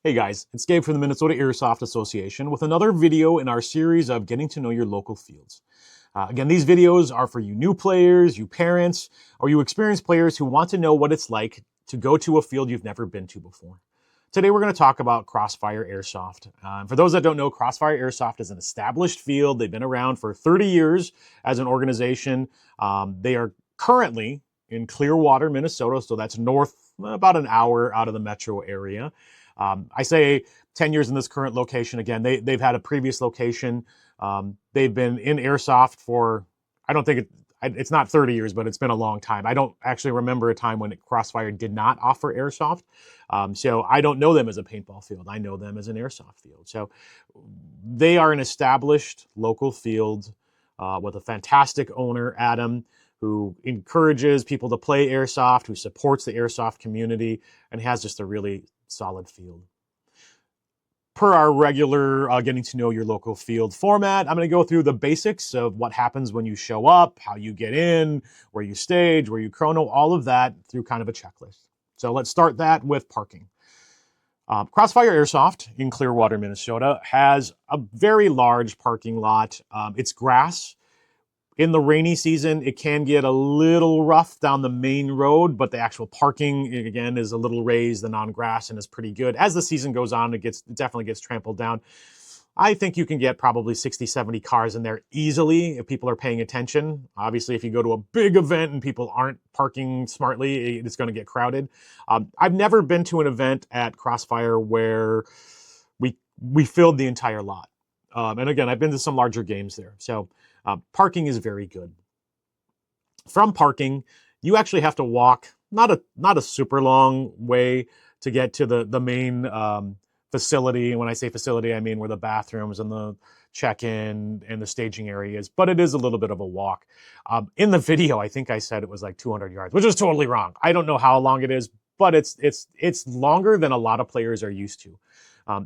Hey guys, it's Gabe from the Minnesota Airsoft Association with another video in our series of getting to know your local fields. Again, these videos are for you new players, you parents, or you experienced players who want to know what it's like to go to a field you've never been to before. Today we're going to talk about Crossfire Airsoft. For those that don't know, Crossfire Airsoft is an established field. They've been around for 30 years as an organization. They are currently in Clearwater, Minnesota, so that's north, about an hour out of the metro area. I say 10 years in this current location. Again, they've had a previous location. They've been in Airsoft for, I don't think it's not 30 years, but it's been a long time. I don't actually remember a time when Crossfire did not offer Airsoft. So I don't know them as a paintball field. I know them as an Airsoft field. So they are an established local field with a fantastic owner, Adam, who encourages people to play Airsoft, who supports the Airsoft community, and has just a really solid field. Per our regular getting to know your local field format, I'm going to go through the basics of what happens when you show up, how you get in, where you stage, where you chrono, all of that through kind of a checklist. So let's start that with parking. Crossfire Airsoft in Clearwater, Minnesota has a very large parking lot. It's grass. In the rainy season, it can get a little rough down the main road, but the actual parking, again, is a little raised and on grass and is pretty good. As the season goes on, it definitely gets trampled down. I think you can get probably 60, 70 cars in there easily if people are paying attention. Obviously, if you go to a big event and people aren't parking smartly, it's going to get crowded. I've never been to an event at Crossfire where we filled the entire lot. And again, I've been to some larger games there. So parking is very good. From parking, you actually have to walk not a super long way to get to the main facility. And when I say facility, I mean where the bathrooms and the check-in and the staging area is, but it is a little bit of a walk. In the video, I think I said it was like 200 yards, which is totally wrong. I don't know how long it is, but it's longer than a lot of players are used to.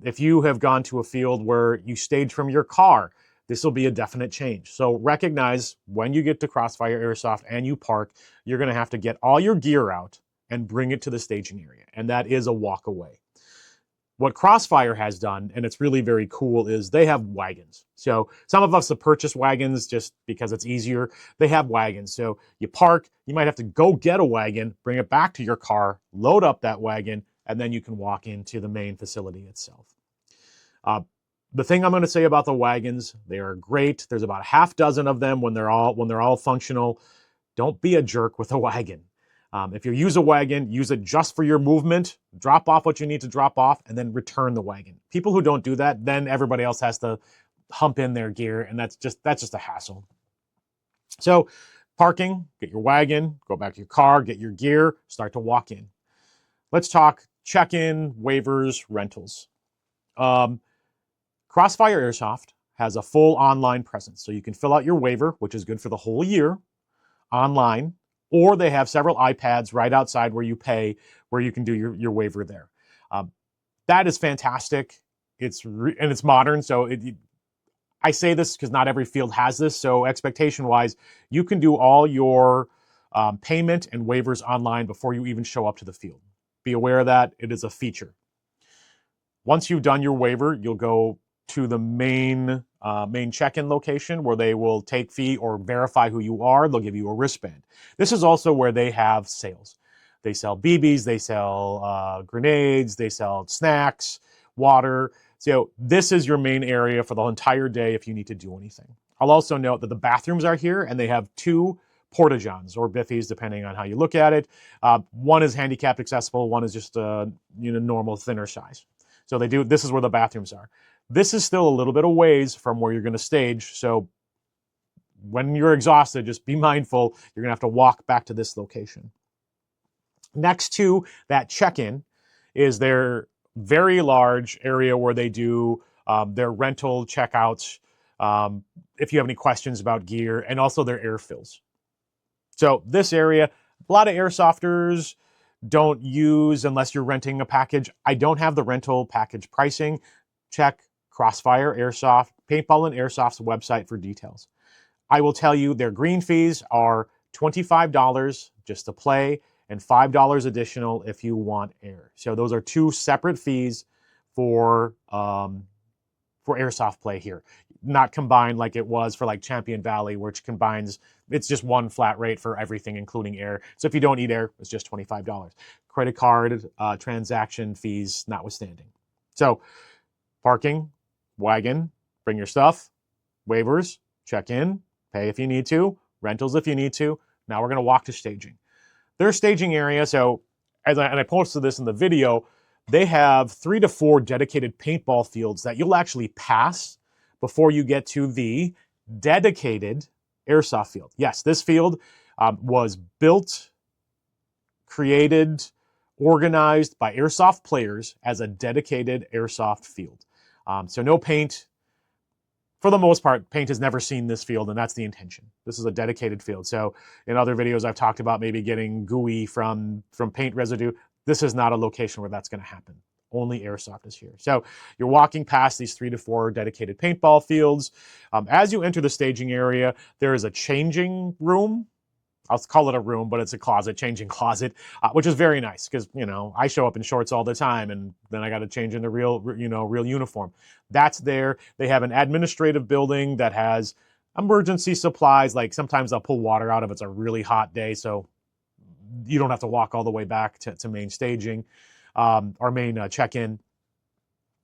If you have gone to a field where you stage from your car, this will be a definite change. So recognize when you get to Crossfire Airsoft and you park, you're going to have to get all your gear out and bring it to the staging area. And that is a walk away. What Crossfire has done, and it's really very cool, is they have wagons. So some of us have purchased wagons just because it's easier. They have wagons. So you park, you might have to go get a wagon, bring it back to your car, load up that wagon, and then you can walk into the main facility itself. The thing I'm going to say about the wagons, they are great. There's about a half dozen of them when they're all functional. Don't be a jerk with a wagon. If you use a wagon, use it just for your movement. Drop off what you need to drop off, and then return the wagon. People who don't do that, then everybody else has to hump in their gear, and that's just a hassle. So, parking, get your wagon, go back to your car, get your gear, start to walk in. Let's talk check-in, waivers, rentals. Crossfire Airsoft has a full online presence. So you can fill out your waiver, which is good for the whole year, online, or they have several iPads right outside where you pay, where you can do your waiver there. That is fantastic. It's modern. So I say this because not every field has this. So expectation-wise, you can do all your payment and waivers online before you even show up to the field. Be aware of that. It is a feature. Once you've done your waiver, you'll go to the main check-in location where they will take fee or verify who you are. They'll give you a wristband. This is also where they have sales. They sell BBs, they sell grenades, they sell snacks, water. So this is your main area for the entire day if you need to do anything. I'll also note that the bathrooms are here and they have two porta-johns or biffies, depending on how you look at it. One is handicapped accessible, one is just normal thinner size. So this is where the bathrooms are. This is still a little bit of ways from where you're going to stage. So when you're exhausted, just be mindful. You're going to have to walk back to this location. Next to that check-in is their very large area where they do their rental checkouts, if you have any questions about gear, and also their air fills. So this area, a lot of airsofters don't use unless you're renting a package. I don't have the rental package pricing. Check Crossfire Airsoft, Paintball and Airsoft's website for details. I will tell you their green fees are $25 just to play and $5 additional if you want air. So those are two separate fees for airsoft play here. Not combined like it was for like Champion Valley, which combines, it's just one flat rate for everything, including air. So if you don't need air, it's just $25. Credit card transaction fees notwithstanding. So parking, wagon, bring your stuff, waivers, check in, pay if you need to, rentals if you need to. Now we're going to walk to staging. Their staging area, so and I posted this in the video, they have 3 to 4 dedicated paintball fields that you'll actually pass before you get to the dedicated airsoft field. Yes, this field was built, created, organized by airsoft players as a dedicated airsoft field. So no paint. For the most part, paint has never seen this field, and that's the intention. This is a dedicated field. So in other videos, I've talked about maybe getting gooey from paint residue. This is not a location where that's going to happen. Only airsoft is here. So you're walking past these 3 to 4 dedicated paintball fields. As you enter the staging area, there is a changing room. I'll call it a room, but it's a closet, changing closet, which is very nice because, you know, I show up in shorts all the time and then I got to change into real uniform. That's there. They have an administrative building that has emergency supplies. Like sometimes they'll pull water out if it's a really hot day. So you don't have to walk all the way back to main staging or main check-in.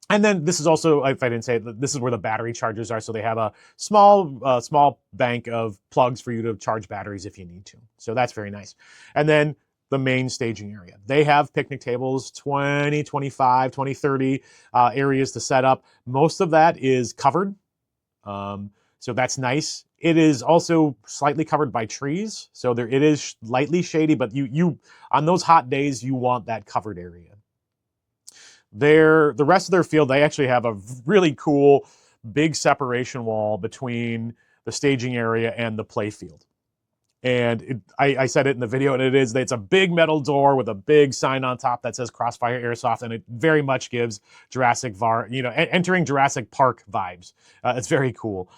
And then this is also, if I didn't say it, this is where the battery chargers are. So they have a small bank of plugs for you to charge batteries if you need to. So that's very nice. And then the main staging area. They have picnic tables, 20, 25, 20, 30 areas to set up. Most of that is covered. So that's nice. It is also slightly covered by trees. So it is lightly shady, but you on those hot days, you want that covered area. The rest of their field, they actually have a really cool big separation wall between the staging area and the play field. And I said it in the video, and it's a big metal door with a big sign on top that says Crossfire Airsoft, and it very much gives entering Jurassic Park vibes. It's very cool.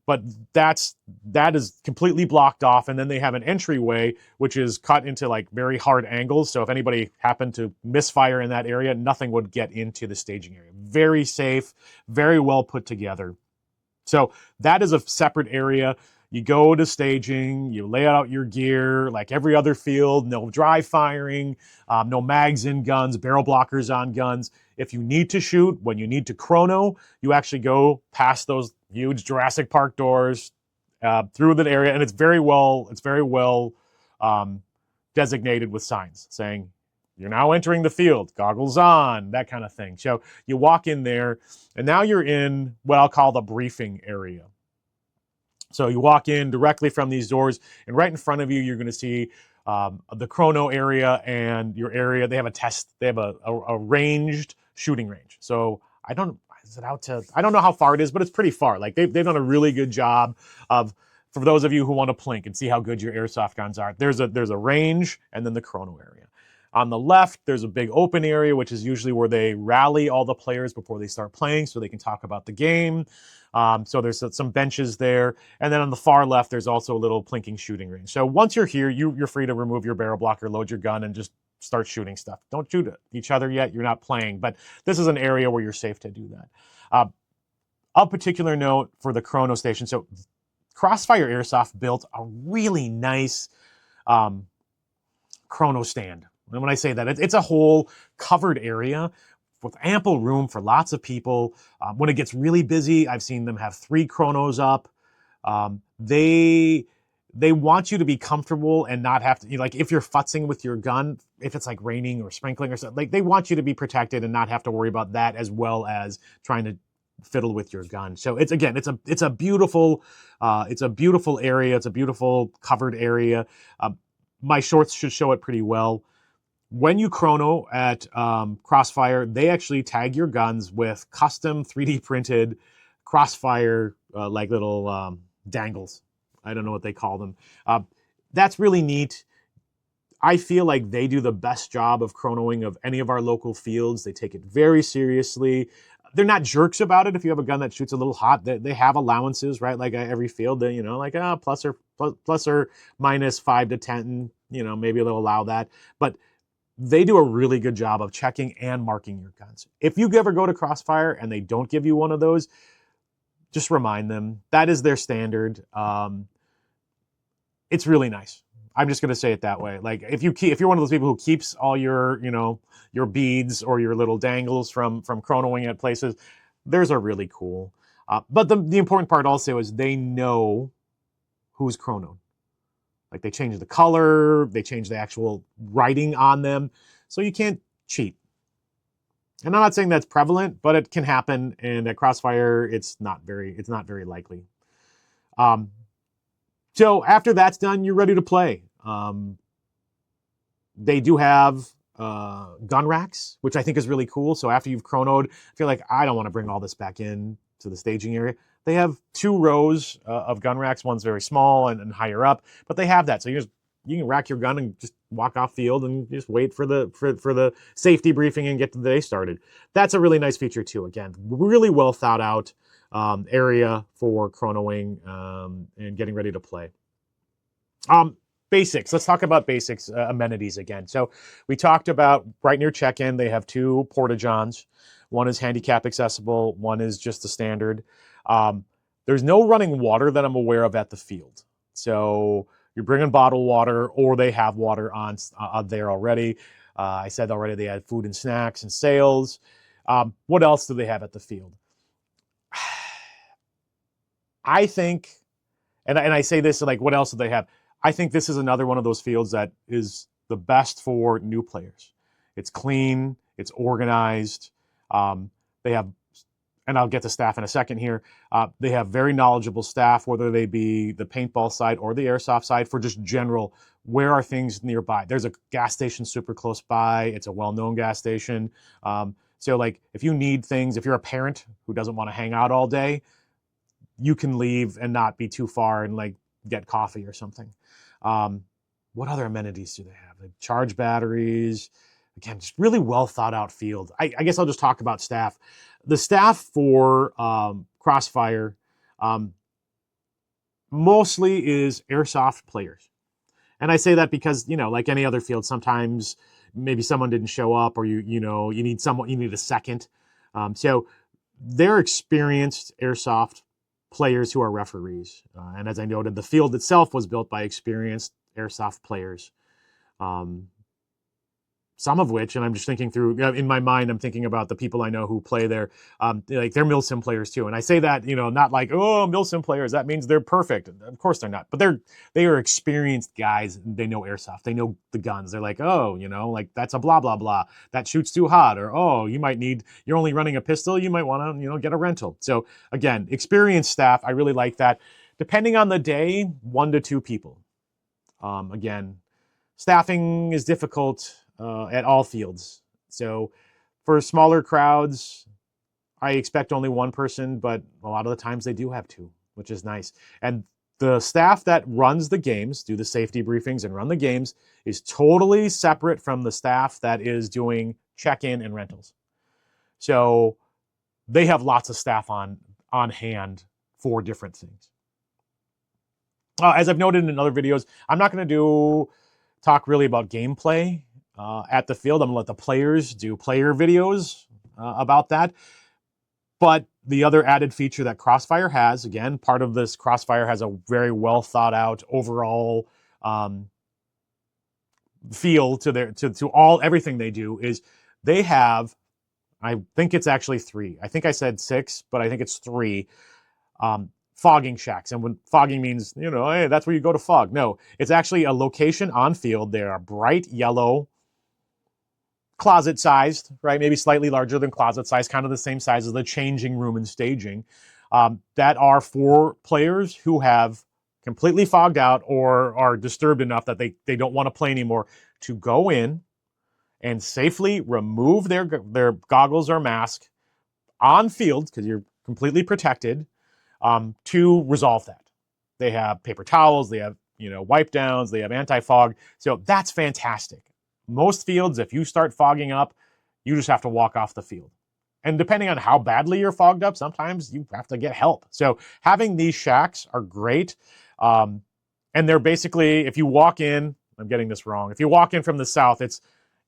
But that is completely blocked off, and then they have an entryway which is cut into like very hard angles. So if anybody happened to misfire in that area, nothing would get into the staging area. Very safe, very well put together. So that is a separate area. You go to staging, you lay out your gear like every other field, no dry firing, no mags in guns, barrel blockers on guns. If you need to shoot, when you need to chrono, you actually go past those huge Jurassic Park doors through that area, and it's very well designated with signs saying, you're now entering the field, goggles on, that kind of thing. So you walk in there, and now you're in what I'll call the briefing area. So you walk in directly from these doors, and right in front of you, you're going to see the chrono area and your area. They have a ranged shooting range. So I don't know how far it is, but it's pretty far. Like they've done a really good job of, for those of you who want to plink and see how good your airsoft guns are, there's a range and then the chrono area. On the left, there's a big open area, which is usually where they rally all the players before they start playing so they can talk about the game. So there's some benches there. And then on the far left, there's also a little plinking shooting range. So once you're here, you're free to remove your barrel blocker, load your gun, and just start shooting stuff. Don't shoot at each other yet. You're not playing. But this is an area where you're safe to do that. Of particular note for the chrono station. So Crossfire Airsoft built a really nice chrono stand. And when I say that, it's a whole covered area with ample room for lots of people. When it gets really busy, I've seen them have 3 chronos up. They want you to be comfortable and not have to, like if you're futzing with your gun, if it's like raining or sprinkling or something, like they want you to be protected and not have to worry about that, as well as trying to fiddle with your gun. So it's a beautiful area. It's a beautiful covered area. My shorts should show it pretty well. When you chrono at Crossfire, they actually tag your guns with custom 3D printed Crossfire like little dangles. I don't know what they call them. That's really neat. I feel like they do the best job of chronoing of any of our local fields. They take it very seriously. They're not jerks about it. If you have a gun that shoots a little hot, they have allowances, right? Like every field, they, like plus or minus 5 to 10, maybe they'll allow that. But they do a really good job of checking and marking your guns. If you ever go to Crossfire and they don't give you one of those, just remind them. That is their standard. It's really nice. I'm just going to say it that way. Like if you're one of those people who keeps all your, your beads or your little dangles from chronoing at places, theirs are really cool. But the important part also is they know who's chronoed. Like they change the color, they change the actual writing on them, so you can't cheat. And I'm not saying that's prevalent, but it can happen. And at Crossfire, it's not very likely. So after that's done, you're ready to play. They do have gun racks, which I think is really cool. So after you've chronoed, I feel like I don't want to bring all this back in to the staging area. They have 2 rows of gun racks. One's very small and higher up, but they have that. So you can rack your gun and just walk off field and just wait for the safety briefing and get the day started. That's a really nice feature too. Again, really well thought out area for chronoing and getting ready to play. Basics. Let's talk about basics, amenities again. So we talked about right near check-in, they have 2 porta-johns. One is handicap accessible, one is just the standard. There's no running water that I'm aware of at the field. So you're bringing bottled water, or they have water on there already. I said already they had food and snacks and sales. What else do they have at the field? I think, and I say this like, what else do they have? I think this is another one of those fields that is the best for new players. It's clean, it's organized. They have, and I'll get to staff in a second here, they have very knowledgeable staff, whether they be the paintball side or the airsoft side, for just general, where are things nearby? There's a gas station super close by. It's a well-known gas station. So like if you need things, if you're a parent who doesn't want to hang out all day, you can leave and not be too far and like get coffee or something. What other amenities do they have? They charge batteries. Again, just really well thought out field. I guess I'll just talk about staff. The staff for Crossfire mostly is airsoft players. And I say that because, like any other field, sometimes maybe someone didn't show up, or you need a second. So they're experienced airsoft players who are referees. And as I noted, the field itself was built by experienced airsoft players. Some of which, and I'm just thinking through, in my mind, I'm thinking about the people I know who play there. Like they're milsim players too. And I say that, not like, oh, milsim players, that means they're perfect. Of course they're not. But they are experienced guys. They know airsoft. They know the guns. They're like, oh, like that's a blah, blah, blah. That shoots too hot. Or, oh, you're only running a pistol. You might want to, get a rental. So again, experienced staff. I really like that. Depending on the day, 1 to 2 people. Again, staffing is difficult at all fields. So for smaller crowds, I expect only 1 person, but a lot of the times they do have 2, which is nice. And the staff that runs the games, do the safety briefings and run the games, is totally separate from the staff that is doing check-in and rentals. So they have lots of staff on hand for different things. As I've noted in other videos, I'm not going to talk really about gameplay at the field. I'm going to let the players do player videos about that. But the other added feature that Crossfire has, again, part of this, Crossfire has a very well thought out overall feel to everything they do, is they have, I think it's actually 3. I think I said 6, but I think it's 3 fogging shacks. And when fogging means, hey, that's where you go to fog. No, it's actually a location on field. They are bright yellow, closet sized, right? Maybe slightly larger than closet size, kind of the same size as the changing room and staging, that are for players who have completely fogged out or are disturbed enough that they don't want to play anymore, to go in and safely remove their goggles or mask on field, because you're completely protected, to resolve that. They have paper towels, they have wipe downs, they have anti-fog. So that's fantastic. Most fields, if you start fogging up, you just have to walk off the field. And depending on how badly you're fogged up, sometimes you have to get help. So having these shacks are great. And they're basically, if you walk in, I'm getting this wrong, if you walk in from the south, it's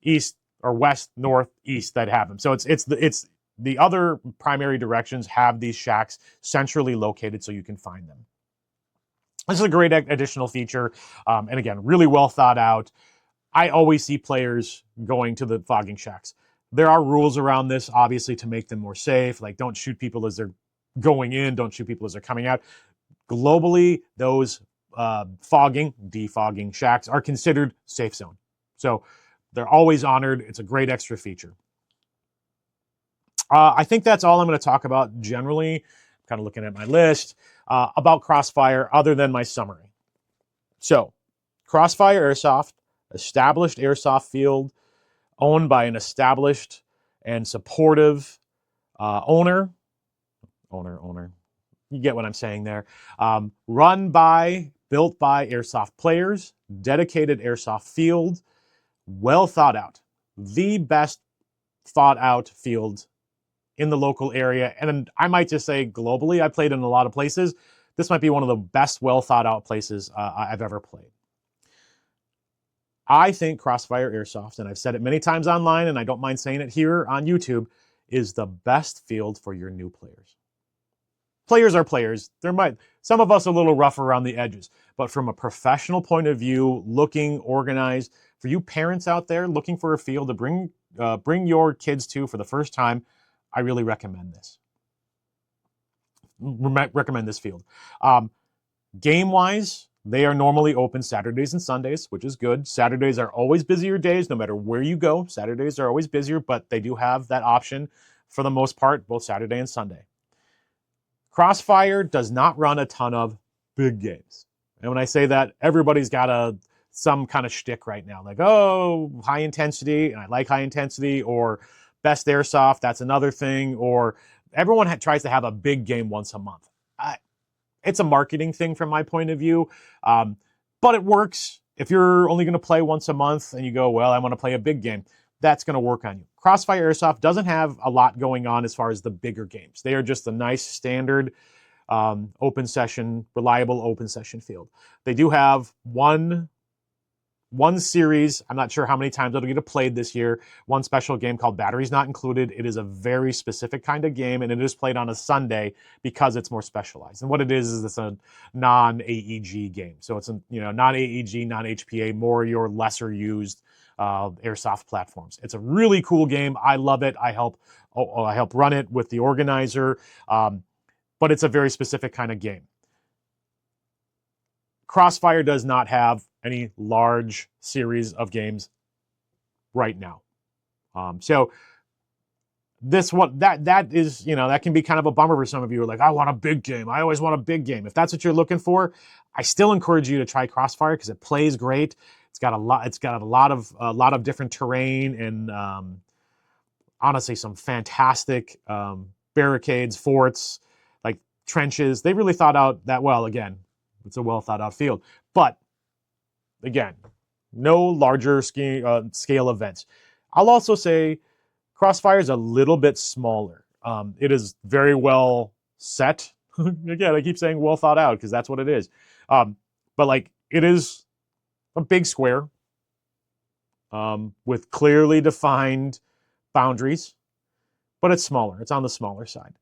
east or west, north, east that have them. So it's the other primary directions have these shacks centrally located so you can find them. This is a great additional feature, and again, really well thought out. I always see players going to the fogging shacks. There are rules around this, obviously, to make them more safe. Like, don't shoot people as they're going in, don't shoot people as they're coming out. Globally, those defogging shacks are considered safe zone. So they're always honored. It's a great extra feature. I think that's all I'm going to talk about generally. I'm kind of looking at my list about Crossfire other than my summary. So, Crossfire Airsoft, established airsoft field, owned by an established and supportive owner. You get what I'm saying there. Run by, built by airsoft players, dedicated airsoft field, well thought out. The best thought out field in the local area. And I might just say globally, I played in a lot of places. This might be one of the best well thought out places I've ever played. I think Crossfire Airsoft, and I've said it many times online, and I don't mind saying it here on YouTube, is the best field for your new players. Players are players. Some of us are a little rough around the edges, but from a professional point of view, looking organized, for you parents out there looking for a field to bring your kids to for the first time, I really recommend this. Recommend this field. Game-wise, they are normally open Saturdays and Sundays, which is good. Saturdays are always busier days, no matter where you go. Saturdays are always busier, but they do have that option for the most part, both Saturday and Sunday. Crossfire does not run a ton of big games. And when I say that, everybody's got some kind of shtick right now. Like, oh, high intensity, and I like high intensity, or best airsoft, that's another thing, or everyone tries to have a big game once a month. It's a marketing thing from my point of view, but it works. If you're only going to play once a month and you go, well, I want to play a big game, that's going to work on you. Crossfire Airsoft doesn't have a lot going on as far as the bigger games. They are just a nice standard open session, reliable open session field. They do have one series, I'm not sure how many times it'll get played this year, one special game called Batteries Not Included. It is a very specific kind of game, and it is played on a Sunday because it's more specialized. And what it is it's a non-AEG game. So it's a non-AEG, non-HPA, more your lesser used airsoft platforms. It's a really cool game. I love it. I help run it with the organizer, but it's a very specific kind of game. Crossfire does not have any large series of games right now. So this one that is, that can be kind of a bummer for some of you. Like, I want a big game. I always want a big game. If that's what you're looking for, I still encourage you to try Crossfire because it plays great. It's got a lot of different terrain and honestly some fantastic barricades, forts, like trenches. They really thought out that well. Again, it's a well thought out field, but again, no larger scale events. I'll also say Crossfire is a little bit smaller. It is very well set. Again, I keep saying well thought out because that's what it is. But like, it is a big square with clearly defined boundaries, but it's smaller. It's on the smaller side.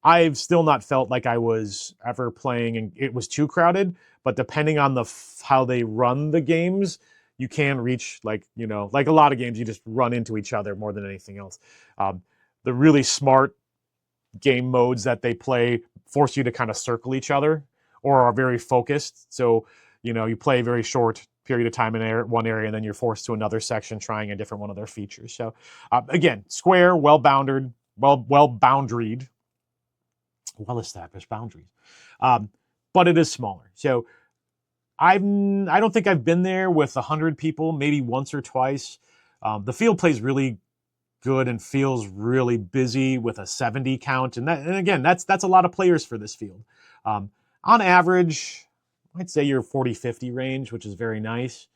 I've still not felt like I was ever playing and it was too crowded, but depending on how they run the games, you can reach like a lot of games, you just run into each other more than anything else. The really smart game modes that they play force you to kind of circle each other or are very focused. So, you play a very short period of time in one area and then you're forced to another section trying a different one of their features. So again, square, well-boundaried, well-established boundaries. But it is smaller. So I don't think I've been there with 100 people, maybe once or twice. The field plays really good and feels really busy with a 70 count. And again, that's a lot of players for this field. On average, I'd say you're 40-50 range, which is very nice.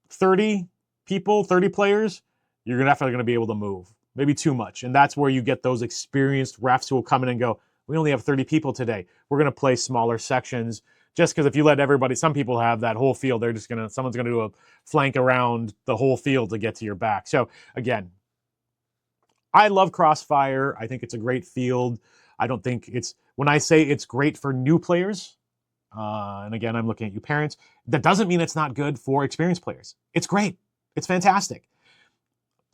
30 people, 30 players, you're definitely going to be able to move. Maybe too much. And that's where you get those experienced refs who will come in and go, we only have 30 people today. We're going to play smaller sections Just because if you let everybody, some people have that whole field, they're just someone's gonna do a flank around the whole field to get to your back. So again, I love Crossfire. I think it's a great field. I don't think when I say it's great for new players, and again, I'm looking at you parents, that doesn't mean it's not good for experienced players. It's great. It's fantastic.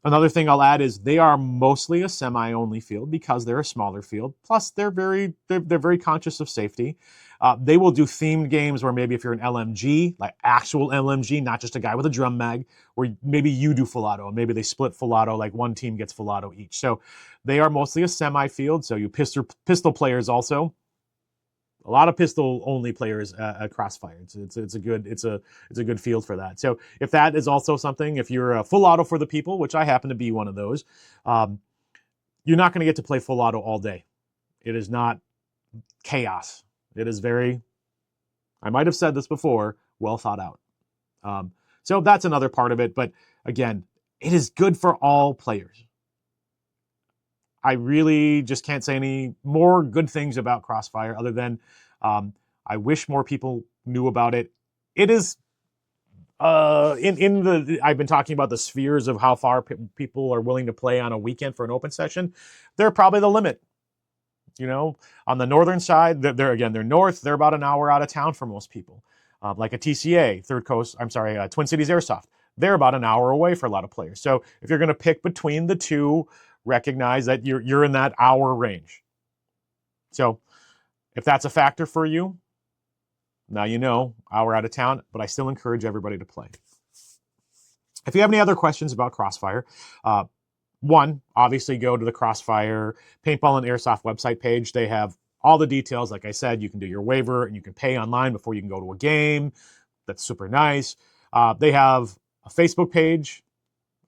Another thing I'll add is they are mostly a semi-only field because they're a smaller field. Plus, they're very conscious of safety. They will do themed games where maybe if you're an LMG, like actual LMG, not just a guy with a drum mag, where maybe you do full auto and maybe they split full auto, like one team gets full auto each. So they are mostly a semi-field. So you pistol players also. A lot of pistol-only players at Crossfire. It's a good field for that. So if that is also something, if you're a full auto for the people, which I happen to be one of those, you're not going to get to play full auto all day. It is not chaos. It is very, I might have said this before, well thought out. So that's another part of it. But again, it is good for all players. I really just can't say any more good things about Crossfire other than I wish more people knew about it. It is I've been talking about the spheres of how far people are willing to play on a weekend for an open session. They're probably the limit. You know, on the northern side, they're north. They're about an hour out of town for most people. Like a TCA, Twin Cities Airsoft. They're about an hour away for a lot of players. So if you're going to pick between the two, recognize that you're in that hour range. So if that's a factor for you, now you know, hour out of town, but I still encourage everybody to play. If you have any other questions about Crossfire, one, obviously go to the Crossfire Paintball and Airsoft website page. They have all the details. Like I said, you can do your waiver and you can pay online before you can go to a game. That's super nice. They have a Facebook page.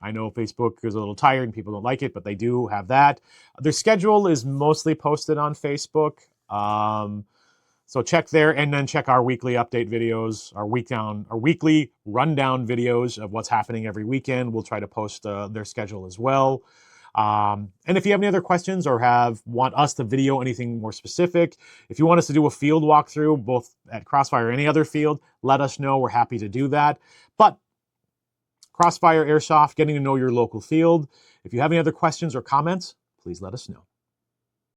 I know Facebook is a little tired and people don't like it, but they do have that. Their schedule is mostly posted on Facebook. So check there and then check our weekly update videos, our weekly rundown videos of what's happening every weekend. We'll try to post their schedule as well. And if you have any other questions or want us to video anything more specific, if you want us to do a field walkthrough, both at Crossfire or any other field, let us know. We're happy to do that. But Crossfire Airsoft, getting to know your local field. If you have any other questions or comments, please let us know.